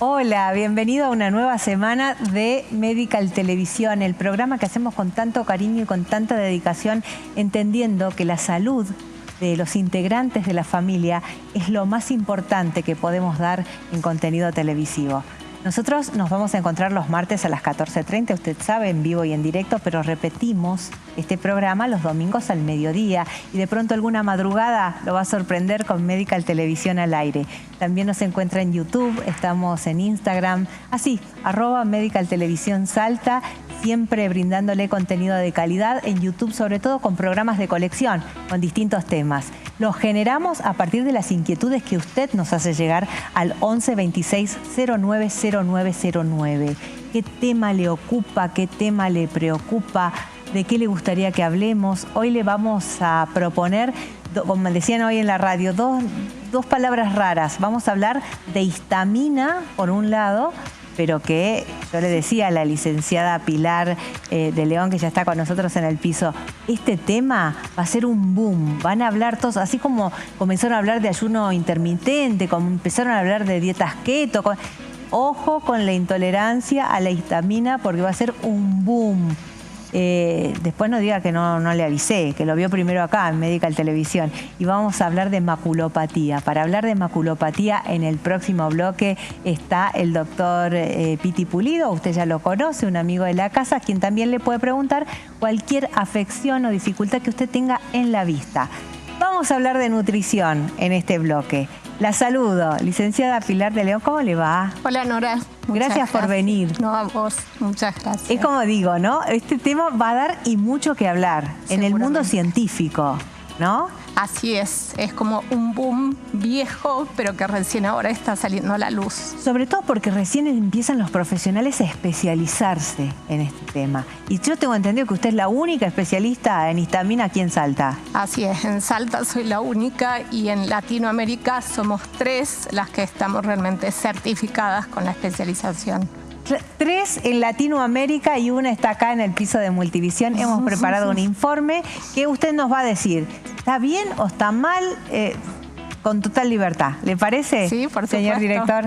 Hola, bienvenido a una nueva semana de Medical Televisión, el programa que hacemos con tanto cariño y con tanta dedicación, entendiendo que la salud de los integrantes de la familia es lo más importante que podemos dar en contenido televisivo. Nosotros nos vamos a encontrar los martes a las 14:30, usted sabe, en vivo y en directo, pero repetimos este programa los domingos al mediodía y de pronto alguna madrugada lo va a sorprender con Medical Televisión al aire. También nos encuentra en YouTube, estamos en Instagram, así, @Medical Televisión Salta, siempre brindándole contenido de calidad en YouTube, sobre todo con programas de colección, con distintos temas. Los generamos a partir de las inquietudes que usted nos hace llegar al 11 26 09 0909. ¿Qué tema le ocupa? ¿Qué tema le preocupa? ¿De qué le gustaría que hablemos? Hoy le vamos a proponer, como decían hoy en la radio, dos palabras raras. Vamos a hablar de histamina, por un lado, pero que yo le decía a la licenciada Pilar de León, que ya está con nosotros en el piso, este tema va a ser un boom. Van a hablar todos, así como comenzaron a hablar de ayuno intermitente, como empezaron a hablar de dietas keto. Ojo con la intolerancia a la histamina porque va a ser un boom. Después no diga que no le avisé, que lo vio primero acá en Medical Televisión. Y vamos a hablar de maculopatía. Para hablar de maculopatía, en el próximo bloque está el doctor Piti Pulido. Usted ya lo conoce, un amigo de la casa, quien también le puede preguntar cualquier afección o dificultad que usted tenga en la vista. Vamos a hablar de nutrición en este bloque. La saludo, licenciada Pilar de León, ¿cómo le va? Hola, Nora. Gracias por venir. No, a vos, muchas gracias. Es como digo, ¿no? Este tema va a dar y mucho que hablar en el mundo científico, ¿no? Así es como un boom viejo, pero que recién ahora está saliendo a la luz. Sobre todo porque recién empiezan los profesionales a especializarse en este tema. Y yo tengo entendido que usted es la única especialista en histamina aquí en Salta. Así es, en Salta soy la única y en Latinoamérica somos 3 las que estamos realmente certificadas con la especialización. 3 en Latinoamérica y una está acá en el piso de Multivisión. Hemos preparado un informe que usted nos va a decir, ¿está bien o está mal? Con total libertad. ¿Le parece, sí, por supuesto, señor director?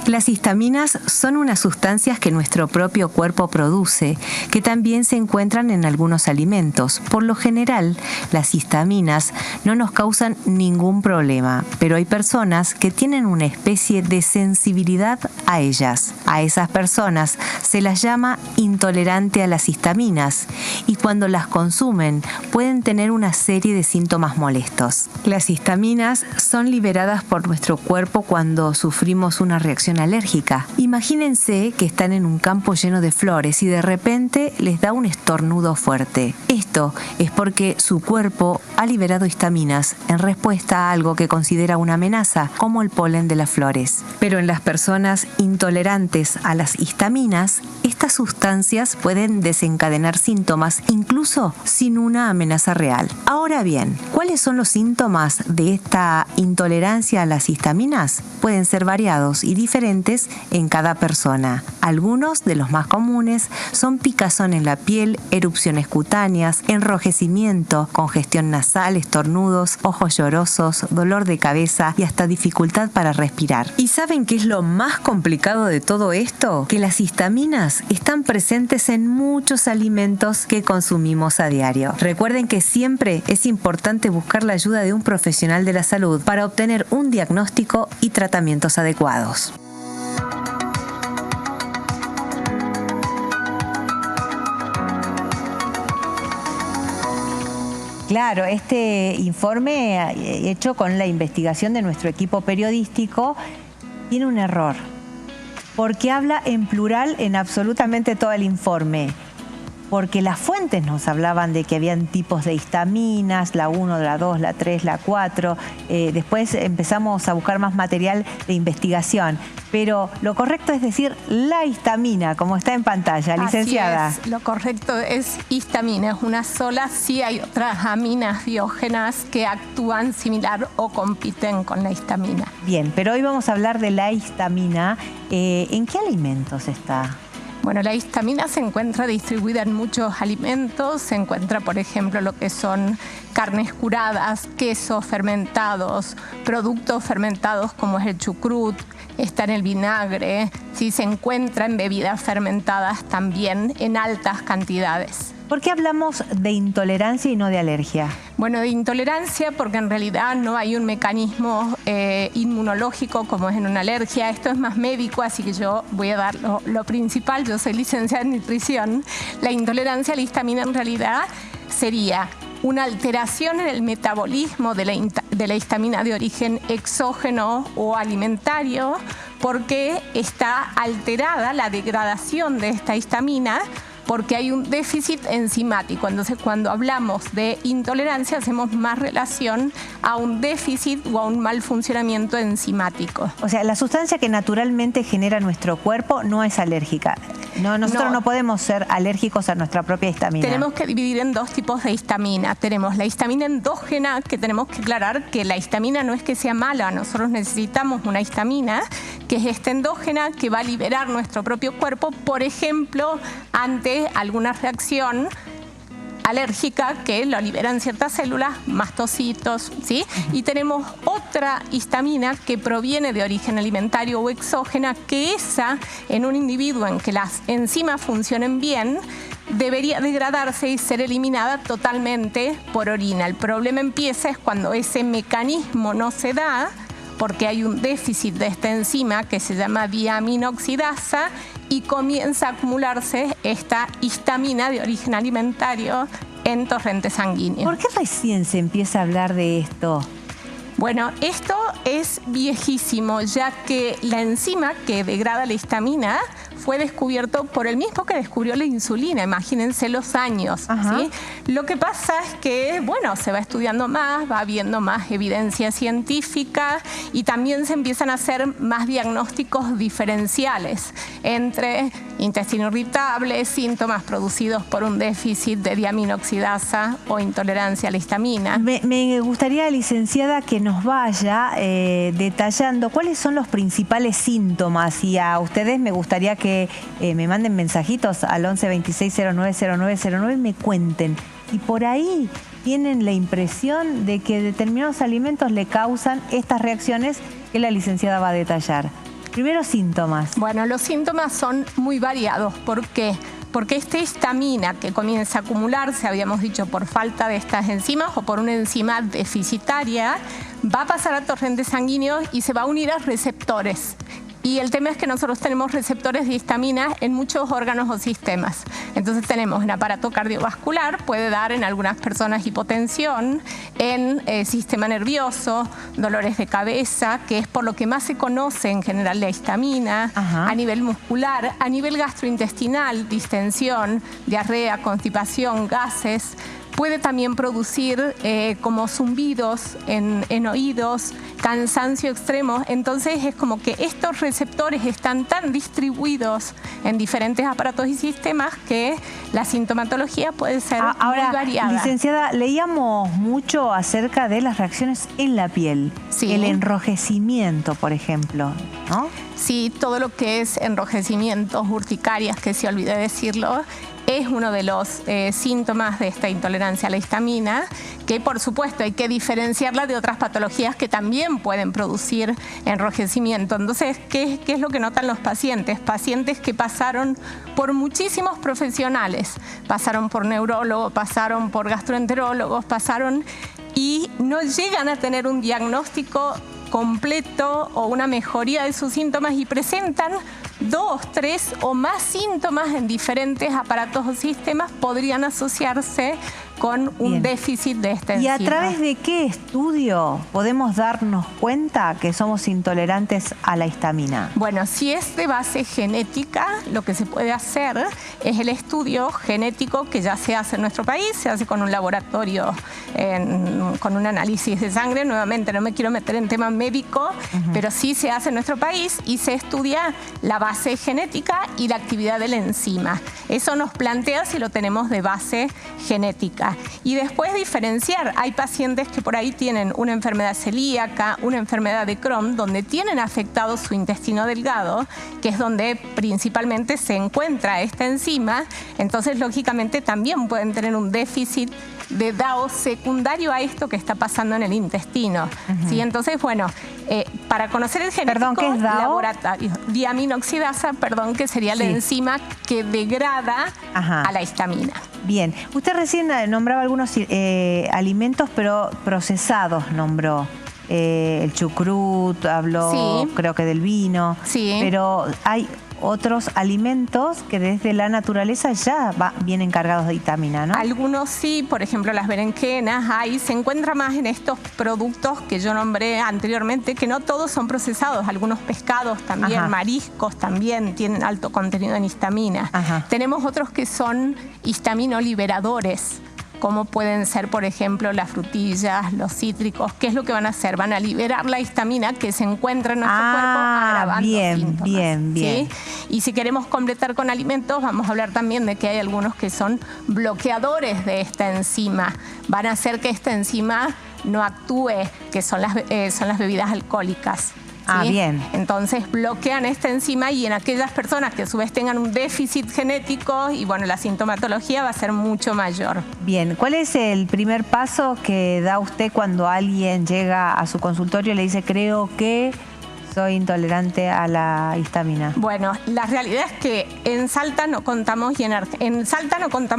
Las histaminas son unas sustancias que nuestro propio cuerpo produce, que también se encuentran en algunos alimentos. Por lo general, las histaminas no nos causan ningún problema, pero hay personas que tienen una especie de sensibilidad a ellas. A esas personas se las llama intolerante a las histaminas y cuando las consumen pueden tener una serie de síntomas molestos. Las histaminas son liberadas por nuestro cuerpo cuando sufrimos una reacción alérgica. Imagínense que están en un campo lleno de flores y de repente les da un estornudo fuerte. Esto es porque su cuerpo ha liberado histaminas en respuesta a algo que considera una amenaza, como el polen de las flores. Pero en las personas intolerantes a las histaminas, estas sustancias pueden desencadenar síntomas incluso sin una amenaza real. Ahora bien, ¿cuáles son los síntomas de esta intolerancia a las histaminas? Pueden ser variados y diferentes en cada persona. Algunos de los más comunes son picazón en la piel, erupciones cutáneas, enrojecimiento, congestión nasal, estornudos, ojos llorosos, dolor de cabeza y hasta dificultad para respirar. ¿Y saben qué es lo más complicado de todo esto? Que las histaminas están presentes en muchos alimentos que consumimos a diario. Recuerden que siempre es importante buscar la ayuda de un profesional de la salud para obtener un diagnóstico y tratamientos adecuados. Claro, este informe hecho con la investigación de nuestro equipo periodístico tiene un error, porque habla en plural en absolutamente todo el informe. Porque las fuentes nos hablaban de que habían tipos de histaminas, la 1, la 2, la 3, la 4. Después empezamos a buscar más material de investigación. Pero lo correcto es decir la histamina, como está en pantalla, licenciada. Así es, lo correcto es histamina, es una sola. Sí hay otras aminas biógenas que actúan similar o compiten con la histamina. Bien, pero hoy vamos a hablar de la histamina. ¿En qué alimentos está? Bueno, la histamina se encuentra distribuida en muchos alimentos. Se encuentra, por ejemplo, lo que son carnes curadas, quesos fermentados, productos fermentados como es el chucrut, está en el vinagre, ¿sí? Se encuentra en bebidas fermentadas también en altas cantidades. ¿Por qué hablamos de intolerancia y no de alergia? Bueno, de intolerancia porque en realidad no hay un mecanismo inmunológico como es en una alergia. Esto es más médico, así que yo voy a dar lo principal. Yo soy licenciada en nutrición. La intolerancia a la histamina en realidad sería una alteración en el metabolismo de la histamina de origen exógeno o alimentario, porque está alterada la degradación de esta histamina porque hay un déficit enzimático. Entonces, cuando hablamos de intolerancia, hacemos más relación a un déficit o a un mal funcionamiento enzimático. O sea, la sustancia que naturalmente genera nuestro cuerpo no es alérgica. Nosotros no podemos ser alérgicos a nuestra propia histamina. Tenemos que dividir en dos tipos de histamina. Tenemos la histamina endógena, que tenemos que aclarar que la histamina no es que sea mala. Nosotros necesitamos una histamina que es esta endógena, que va a liberar nuestro propio cuerpo, por ejemplo, ante alguna reacción alérgica que lo liberan ciertas células, mastocitos, ¿sí? Y tenemos otra histamina que proviene de origen alimentario o exógena, que esa, en un individuo en que las enzimas funcionen bien, debería degradarse y ser eliminada totalmente por orina. El problema empieza es cuando ese mecanismo no se da, porque hay un déficit de esta enzima que se llama diaminoxidasa y comienza a acumularse esta histamina de origen alimentario en torrente sanguíneo. ¿Por qué recién se empieza a hablar de esto? Bueno, esto es viejísimo, ya que la enzima que degrada la histamina fue descubierto por el mismo que descubrió la insulina, imagínense los años, ¿sí? Lo que pasa es que, bueno, se va estudiando más, va habiendo más evidencia científica y también se empiezan a hacer más diagnósticos diferenciales entre intestino irritable, síntomas producidos por un déficit de diaminoxidasa o intolerancia a la histamina. Me gustaría, licenciada, que nos vaya detallando cuáles son los principales síntomas, y a ustedes me gustaría que me manden mensajitos al 11 26 09 09 09 y me cuenten. Y por ahí tienen la impresión de que determinados alimentos le causan estas reacciones que la licenciada va a detallar. Primero, síntomas. Bueno, los síntomas son muy variados. ¿Por qué? Porque esta histamina que comienza a acumularse, habíamos dicho, por falta de estas enzimas o por una enzima deficitaria, va a pasar a torrentes sanguíneos y se va a unir a receptores. Y el tema es que nosotros tenemos receptores de histamina en muchos órganos o sistemas. Entonces tenemos en aparato cardiovascular, puede dar en algunas personas hipotensión, en sistema nervioso, dolores de cabeza, que es por lo que más se conoce en general la histamina, a nivel muscular, a nivel gastrointestinal, distensión, diarrea, constipación, gases. Puede también producir como zumbidos en oídos, cansancio extremo. Entonces es como que estos receptores están tan distribuidos en diferentes aparatos y sistemas que la sintomatología puede ser muy variada. Licenciada, leíamos mucho acerca de las reacciones en la piel. Sí. El enrojecimiento, por ejemplo, ¿no? Sí, todo lo que es enrojecimientos, urticarias, que se olvidé decirlo, es uno de los síntomas de esta intolerancia a la histamina, que por supuesto hay que diferenciarla de otras patologías que también pueden producir enrojecimiento. Entonces, ¿qué es lo que notan los pacientes? Pacientes que pasaron por muchísimos profesionales, pasaron por neurólogos, pasaron por gastroenterólogos, y no llegan a tener un diagnóstico completo o una mejoría de sus síntomas y presentan 2, 3 o más síntomas en diferentes aparatos o sistemas, podrían asociarse con un déficit de esta enzima. ¿Y a través de qué estudio podemos darnos cuenta que somos intolerantes a la histamina? Bueno, si es de base genética, lo que se puede hacer es el estudio genético que ya se hace en nuestro país, se hace con un laboratorio, con un análisis de sangre. Nuevamente, no me quiero meter en tema médico, pero sí se hace en nuestro país y se estudia la base genética y la actividad de la enzima. Eso nos plantea si lo tenemos de base genética. histamina. Y después diferenciar. Hay pacientes que por ahí tienen una enfermedad celíaca, una enfermedad de Crohn, donde tienen afectado su intestino delgado, que es donde principalmente se encuentra esta enzima. Entonces, lógicamente, también pueden tener un déficit de DAO secundario a esto que está pasando en el intestino. ¿Sí? Entonces, bueno, para conocer el genético, perdón, ¿qué es DAO? Laboratorio, diaminoxidasa, perdón, que sería la enzima que degrada a la histamina. Bien, usted recién nombraba algunos alimentos, pero procesados nombró. El chucrut, habló creo que del vino, pero hay otros alimentos que desde la naturaleza ya vienen cargados de vitamina, ¿no? Algunos sí, por ejemplo las berenjenas, se encuentra más en estos productos que yo nombré anteriormente, que no todos son procesados, algunos pescados también, mariscos también tienen alto contenido en histamina. Tenemos otros que son histaminoliberadores, como pueden ser, por ejemplo, las frutillas, los cítricos. ¿Qué es lo que van a hacer? Van a liberar la histamina que se encuentra en nuestro cuerpo, agravando síntomas. Bien. ¿Sí? Y si queremos completar con alimentos, vamos a hablar también de que hay algunos que son bloqueadores de esta enzima. Van a hacer que esta enzima no actúe, que son las bebidas alcohólicas. ¿Sí? Bien. Entonces bloquean esta enzima y en aquellas personas que a su vez tengan un déficit genético, y bueno, la sintomatología va a ser mucho mayor. Bien, ¿cuál es el primer paso que da usted cuando alguien llega a su consultorio y le dice, creo que soy intolerante a la histamina? Bueno, la realidad es que en Salta no contamos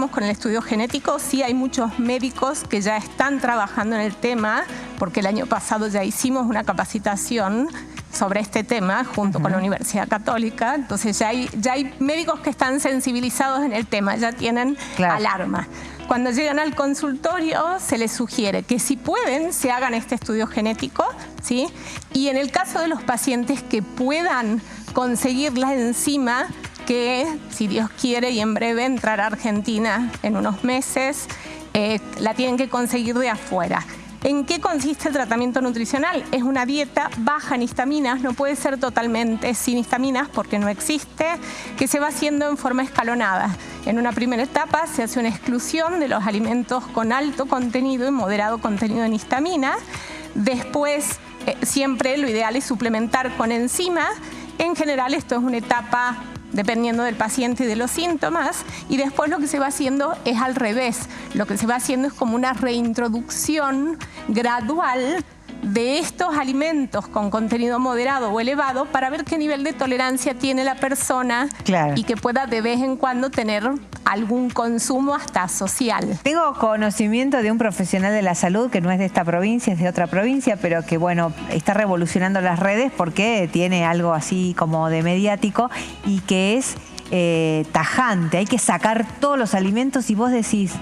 con el estudio genético. Sí hay muchos médicos que ya están trabajando en el tema, porque el año pasado ya hicimos una capacitación sobre este tema junto con la Universidad Católica. Entonces ya hay médicos que están sensibilizados en el tema, ya tienen alarma. Cuando llegan al consultorio se les sugiere que si pueden se hagan este estudio genético, ¿sí? Y en el caso de los pacientes que puedan conseguir la enzima, que si Dios quiere y en breve entrará a Argentina en unos meses, la tienen que conseguir de afuera. ¿En qué consiste el tratamiento nutricional? Es una dieta baja en histaminas, no puede ser totalmente sin histaminas porque no existe, que se va haciendo en forma escalonada. En una primera etapa se hace una exclusión de los alimentos con alto contenido y moderado contenido en histamina. Después, siempre lo ideal es suplementar con enzimas. En general, esto es una etapa dependiendo del paciente y de los síntomas, y después lo que se va haciendo es al revés. Lo que se va haciendo es como una reintroducción gradual de estos alimentos con contenido moderado o elevado para ver qué nivel de tolerancia tiene la persona y que pueda de vez en cuando tener algún consumo hasta social. Tengo conocimiento de un profesional de la salud que no es de esta provincia, es de otra provincia, pero que bueno, está revolucionando las redes porque tiene algo así como de mediático y que es tajante. Hay que sacar todos los alimentos y vos decís,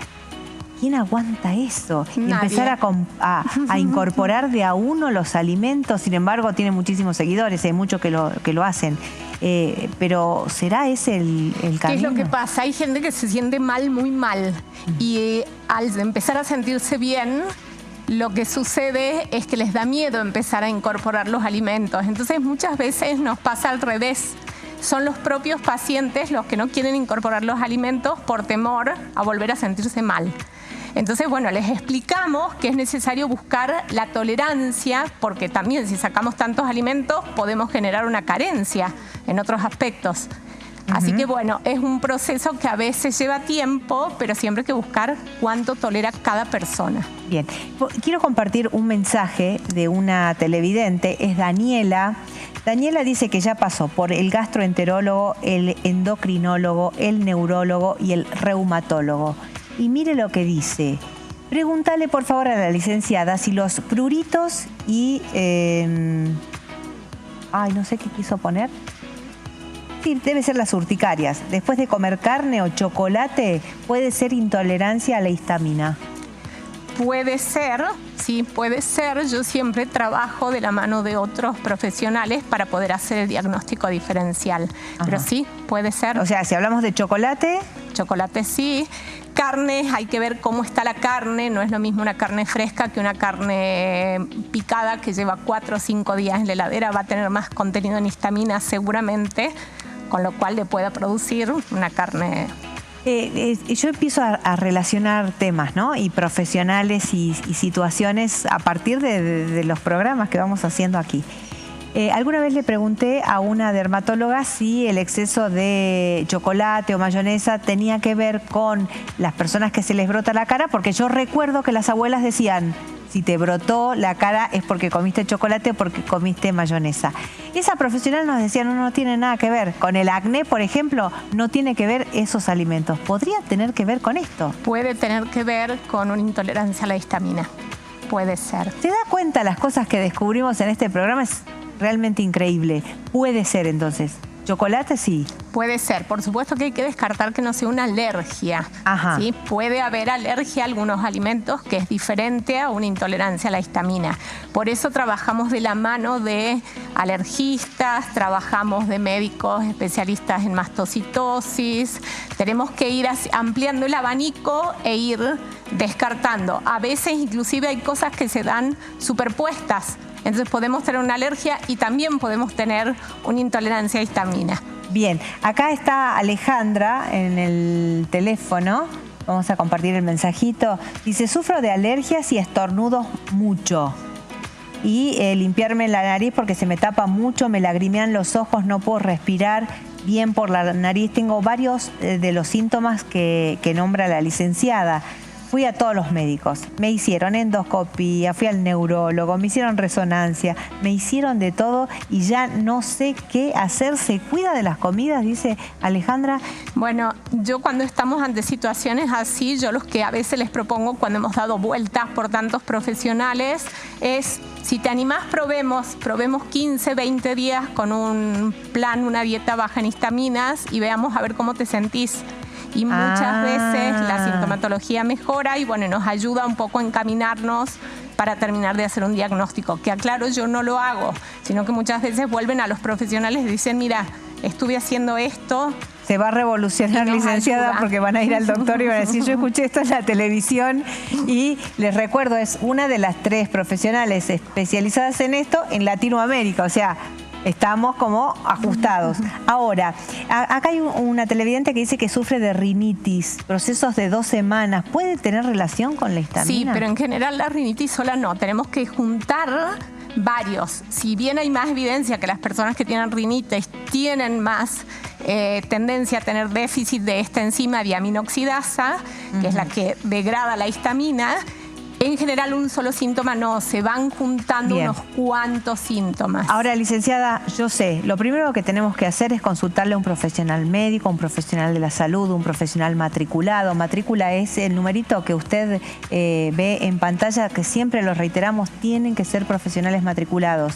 ¿quién aguanta eso? Y empezar a incorporar de a uno los alimentos. Sin embargo, tiene muchísimos seguidores, hay muchos que lo hacen. Pero ¿será ese el camino? ¿Qué es lo que pasa? Hay gente que se siente mal, muy mal. Y al empezar a sentirse bien, lo que sucede es que les da miedo empezar a incorporar los alimentos. Entonces, muchas veces nos pasa al revés. Son los propios pacientes los que no quieren incorporar los alimentos por temor a volver a sentirse mal. Entonces, bueno, les explicamos que es necesario buscar la tolerancia, porque también si sacamos tantos alimentos podemos generar una carencia en otros aspectos. Así que, bueno, es un proceso que a veces lleva tiempo, pero siempre hay que buscar cuánto tolera cada persona. Bien, quiero compartir un mensaje de una televidente, es Daniela. Daniela dice que ya pasó por el gastroenterólogo, el endocrinólogo, el neurólogo y el reumatólogo. Y mire lo que dice. Pregúntale por favor a la licenciada si los pruritos y... no sé qué quiso poner. Sí, debe ser las urticarias. Después de comer carne o chocolate, puede ser intolerancia a la histamina. Puede ser, sí, puede ser. Yo siempre trabajo de la mano de otros profesionales para poder hacer el diagnóstico diferencial. Pero sí, puede ser. O sea, si hablamos de chocolate... Chocolate sí. Carnes, hay que ver cómo está la carne. No es lo mismo una carne fresca que una carne picada que lleva 4 o 5 días en la heladera. Va a tener más contenido en histamina seguramente, con lo cual le pueda producir una carne Yo empiezo a relacionar temas, ¿no? Y profesionales y situaciones a partir de los programas que vamos haciendo aquí. Alguna vez le pregunté a una dermatóloga si el exceso de chocolate o mayonesa tenía que ver con las personas que se les brota la cara, porque yo recuerdo que las abuelas decían, si te brotó la cara es porque comiste chocolate o porque comiste mayonesa. Esa profesional nos decía, no tiene nada que ver. Con el acné, por ejemplo, no tiene que ver esos alimentos. ¿Podría tener que ver con esto? Puede tener que ver con una intolerancia a la histamina. Puede ser. ¿Se da cuenta las cosas que descubrimos en este programa? Es realmente increíble. Puede ser, entonces. ¿Chocolate sí? Puede ser. Por supuesto que hay que descartar que no sea una alergia. Ajá. ¿Sí? Puede haber alergia a algunos alimentos que es diferente a una intolerancia a la histamina. Por eso trabajamos de la mano de alergistas, trabajamos de médicos especialistas en mastocitosis. Tenemos que ir ampliando el abanico e ir descartando. A veces inclusive hay cosas que se dan superpuestas. Entonces podemos tener una alergia y también podemos tener una intolerancia a histamina. Bien, acá está Alejandra en el teléfono. Vamos a compartir el mensajito. Dice, sufro de alergias y estornudos mucho. Y limpiarme la nariz porque se me tapa mucho, me lagrimean los ojos, no puedo respirar bien por la nariz. Tengo varios de los síntomas que nombra la licenciada. Fui a todos los médicos, me hicieron endoscopía, fui al neurólogo, me hicieron resonancia, me hicieron de todo y ya no sé qué hacer. ¿Se cuida de las comidas?, dice Alejandra. Bueno, yo cuando estamos ante situaciones así, yo los que a veces les propongo cuando hemos dado vueltas por tantos profesionales es, si te animás, probemos 15, 20 días con un plan, una dieta baja en histaminas y veamos a ver cómo te sentís. Y muchas veces la sintomatología mejora y bueno, nos ayuda un poco a encaminarnos para terminar de hacer un diagnóstico. Que aclaro, yo no lo hago, sino que muchas veces vuelven a los profesionales y dicen, mira, estuve haciendo esto. Se va a revolucionar, licenciada, porque van a ir al doctor y van a decir, yo escuché esto en la televisión. Y les recuerdo, es una de las 3 profesionales especializadas en esto en Latinoamérica, o sea, estamos como ajustados. Ahora, acá hay una televidente que dice que sufre de rinitis, procesos de 2 semanas. ¿Puede tener relación con la histamina? Sí, pero en general la rinitis sola no. Tenemos que juntar varios. Si bien hay más evidencia que las personas que tienen rinitis tienen más tendencia a tener déficit de esta enzima diaminoxidasa, que es la que degrada la histamina, en general un solo síntoma no, se van juntando unos cuantos síntomas. Ahora, licenciada, yo sé, lo primero que tenemos que hacer es consultarle a un profesional médico, un profesional de la salud, un profesional matriculado. Matrícula es el numerito que usted ve en pantalla, que siempre lo reiteramos, tienen que ser profesionales matriculados.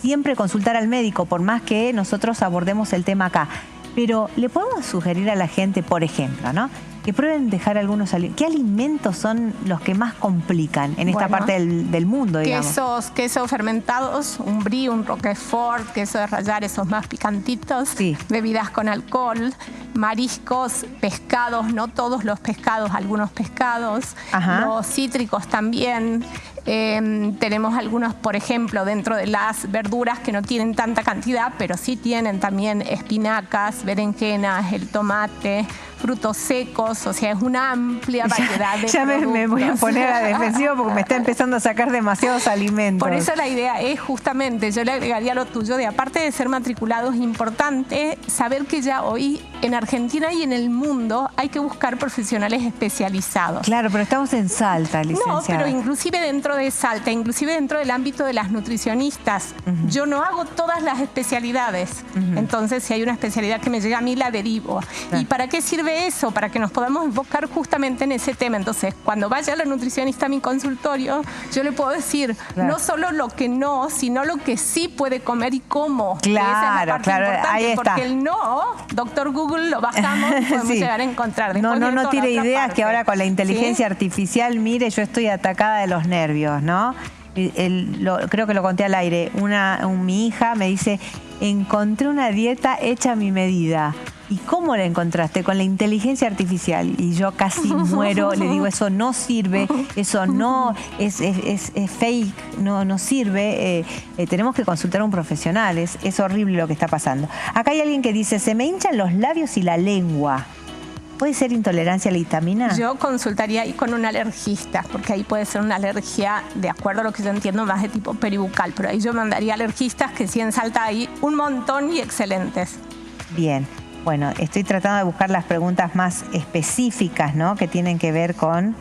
Siempre consultar al médico, por más que nosotros abordemos el tema acá. Pero le podemos sugerir a la gente, por ejemplo, ¿no?, que prueben dejar algunos alimentos. ¿Qué alimentos son los que más complican en esta parte del mundo, digamos? Quesos fermentados, un brie, un roquefort, queso de rallar, esos más picantitos, sí. Bebidas con alcohol, mariscos, pescados, no todos los pescados, algunos pescados, los cítricos también. Tenemos algunos, por ejemplo, dentro de las verduras que no tienen tanta cantidad, pero sí tienen también espinacas, berenjenas, el tomate, frutos secos, o sea, es una amplia variedad de ya productos. me voy a poner a defensiva porque me está empezando a sacar demasiados alimentos. Por eso la idea es justamente, yo le agregaría lo tuyo, de aparte de ser matriculado, es importante saber que ya hoy en Argentina y en el mundo hay que buscar profesionales especializados. Claro, pero estamos en Salta, licenciada. No, pero inclusive dentro de Salta, inclusive dentro del ámbito de las nutricionistas, yo no hago todas las especialidades. Entonces, si hay una especialidad que me llega a mí, la derivo. ¿Y para qué sirve eso? Para que nos podamos enfocar justamente en ese tema. Entonces, cuando vaya la nutricionista a mi consultorio, yo le puedo decir no solo lo que no, sino lo que sí puede comer y cómo. Claro, ahí está. Porque el no, doctor Google, lo bajamos y podemos llegar a encontrar. Después no tire ideas que ahora con la inteligencia artificial, mire, yo estoy atacada de los nervios, ¿no? Creo que lo conté al aire. Mi hija me dice, encontré una dieta hecha a mi medida. ¿Y cómo la encontraste? Con la inteligencia artificial. Y yo casi muero, le digo, eso no sirve, eso no es fake, no sirve. Tenemos que consultar a un profesional, es horrible lo que está pasando. Acá hay alguien que dice, se me hinchan los labios y la lengua. ¿Puede ser intolerancia a la histamina? Yo consultaría ahí con un alergista, porque ahí puede ser una alergia, de acuerdo a lo que yo entiendo, más de tipo peribucal. Pero ahí yo mandaría alergistas, que sí en Salta hay un montón y excelentes. Bien. Bueno, estoy tratando de buscar las preguntas más específicas, ¿no? Que tienen que ver con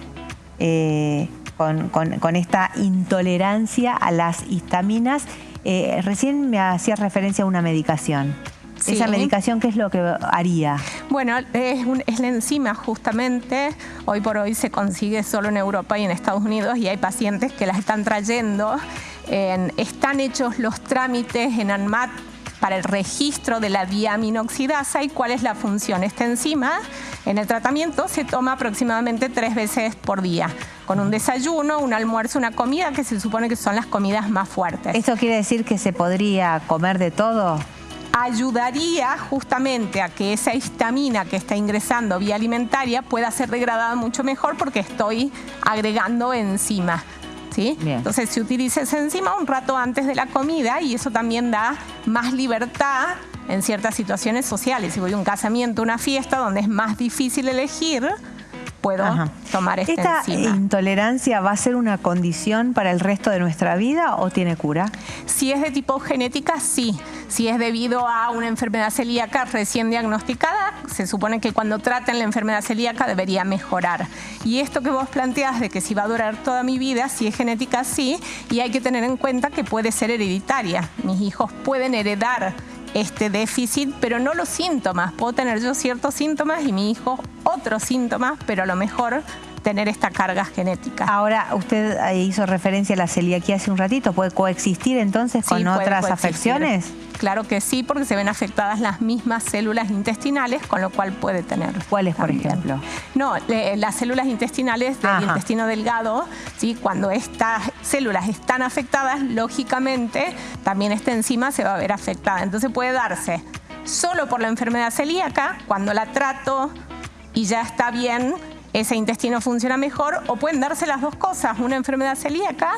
esta intolerancia a las histaminas. Recién me hacías referencia a una medicación. Sí. ¿Esa medicación qué es lo que haría? Bueno, es la enzima justamente. Hoy por hoy se consigue solo en Europa y en Estados Unidos, y hay pacientes que las están trayendo. Están hechos los trámites en ANMAT para el registro de la diaminoxidasa. ¿Y cuál es la función? Esta enzima en el tratamiento se toma aproximadamente 3 veces por día, con un desayuno, un almuerzo, una comida, que se supone que son las comidas más fuertes. ¿Esto quiere decir que se podría comer de todo? Ayudaría justamente a que esa histamina que está ingresando vía alimentaria pueda ser degradada mucho mejor, porque estoy agregando enzima, ¿sí? Entonces se utiliza esa enzima un rato antes de la comida, y eso también da más libertad en ciertas situaciones sociales. Si voy a un casamiento, una fiesta donde es más difícil elegir, puedo tomar esta enzima. ¿Esta intolerancia va a ser una condición para el resto de nuestra vida o tiene cura? Si es de tipo genética, sí. Si es debido a una enfermedad celíaca recién diagnosticada, se supone que cuando traten la enfermedad celíaca debería mejorar. Y esto que vos planteás de que si va a durar toda mi vida, si es genética, sí, y hay que tener en cuenta que puede ser hereditaria. Mis hijos pueden heredar este déficit, pero no los síntomas. Puedo tener yo ciertos síntomas y mi hijo otros síntomas, pero a lo mejor tener esta carga genética. Ahora, usted hizo referencia a la celiaquía hace un ratito. ¿Puede coexistir entonces con otras afecciones? Claro que sí, porque se ven afectadas las mismas células intestinales, con lo cual puede tener. ¿Cuáles, por ejemplo? No, las células intestinales del intestino delgado, ¿sí? Cuando estas células están afectadas, lógicamente también esta enzima se va a ver afectada. Entonces puede darse solo por la enfermedad celíaca, cuando la trato y ya está bien, ese intestino funciona mejor, o pueden darse las dos cosas, una enfermedad celíaca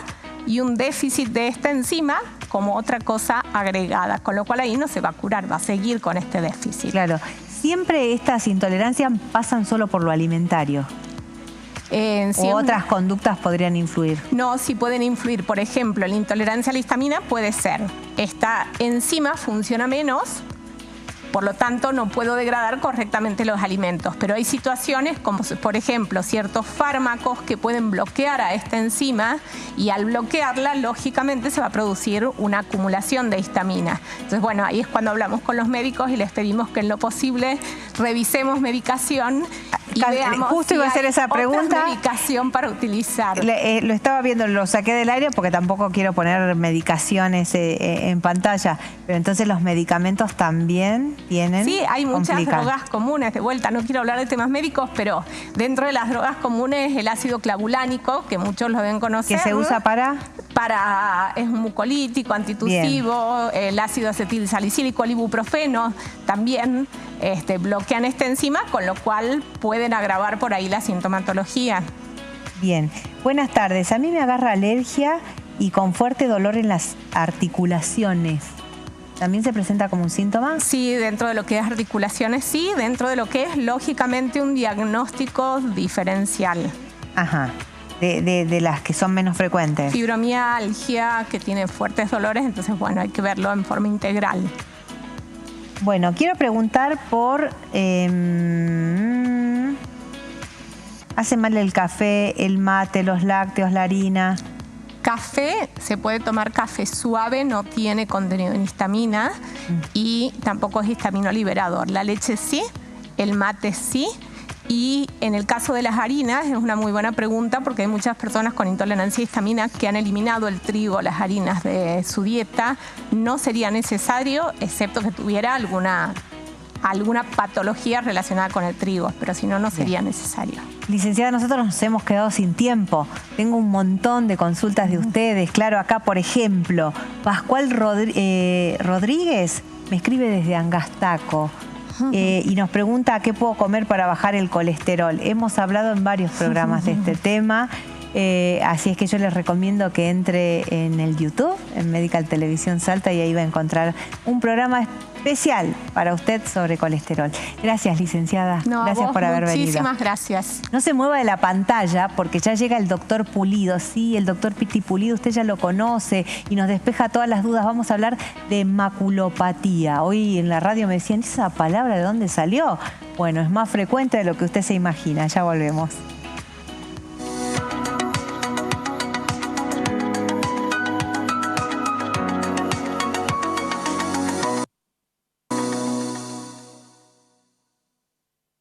y un déficit de esta enzima como otra cosa agregada, con lo cual ahí no se va a curar, va a seguir con este déficit. Claro. ¿Siempre estas intolerancias pasan solo por lo alimentario? ¿O otras conductas podrían influir? No, sí pueden influir. Por ejemplo, la intolerancia a la histamina puede ser, esta enzima funciona menos, por lo tanto no puedo degradar correctamente los alimentos. Pero hay situaciones como, por ejemplo, ciertos fármacos que pueden bloquear a esta enzima, y al bloquearla, lógicamente, se va a producir una acumulación de histamina. Entonces, bueno, ahí es cuando hablamos con los médicos y les pedimos que en lo posible revisemos medicación y veamos justo iba a hacer esa pregunta. Otra medicación para utilizar. Lo estaba viendo, lo saqué del aire porque tampoco quiero poner medicaciones en pantalla, pero entonces los medicamentos también tienen. Sí, hay muchas drogas comunes. De vuelta, no quiero hablar de temas médicos, pero dentro de las drogas comunes, el ácido clavulánico, que muchos lo deben conocer. ¿Que se usa para? Es un mucolítico, antitusivo. Bien. El ácido acetilsalicílico, el ibuprofeno, también bloquean esta enzima, con lo cual pueden agravar por ahí la sintomatología. Bien. Buenas tardes. A mí me agarra alergia y con fuerte dolor en las articulaciones. ¿También se presenta como un síntoma? Sí, dentro de lo que es articulaciones, sí. Dentro de lo que es, lógicamente, un diagnóstico diferencial. Ajá. De las que son menos frecuentes. Fibromialgia, que tiene fuertes dolores, entonces, bueno, hay que verlo en forma integral. Bueno, quiero preguntar por... ¿hace mal el café, el mate, los lácteos, la harina? Café, se puede tomar café suave, no tiene contenido en histamina y tampoco es histamino liberador. La leche sí, el mate sí. Y en el caso de las harinas es una muy buena pregunta, porque hay muchas personas con intolerancia a histamina que han eliminado el trigo, las harinas de su dieta. No sería necesario, excepto que tuviera alguna patología relacionada con el trigo, pero si no, no sería necesario. Licenciada, nosotros nos hemos quedado sin tiempo. Tengo un montón de consultas de ustedes. Claro, acá, por ejemplo, Pascual Rodríguez me escribe desde Angastaco. Y nos pregunta qué puedo comer para bajar el colesterol. Hemos hablado en varios programas de este tema. Así es que yo les recomiendo que entre en el YouTube, en Medical Televisión Salta, y ahí va a encontrar un programa especial para usted sobre colesterol. Gracias, licenciada. No, gracias por haber venido. Muchísimas gracias. No se mueva de la pantalla porque ya llega el doctor Pulido. Sí, el doctor Piti Pulido, usted ya lo conoce y nos despeja todas las dudas. Vamos a hablar de maculopatía. Hoy en la radio me decían, ¿esa palabra de dónde salió? Bueno, es más frecuente de lo que usted se imagina. Ya volvemos.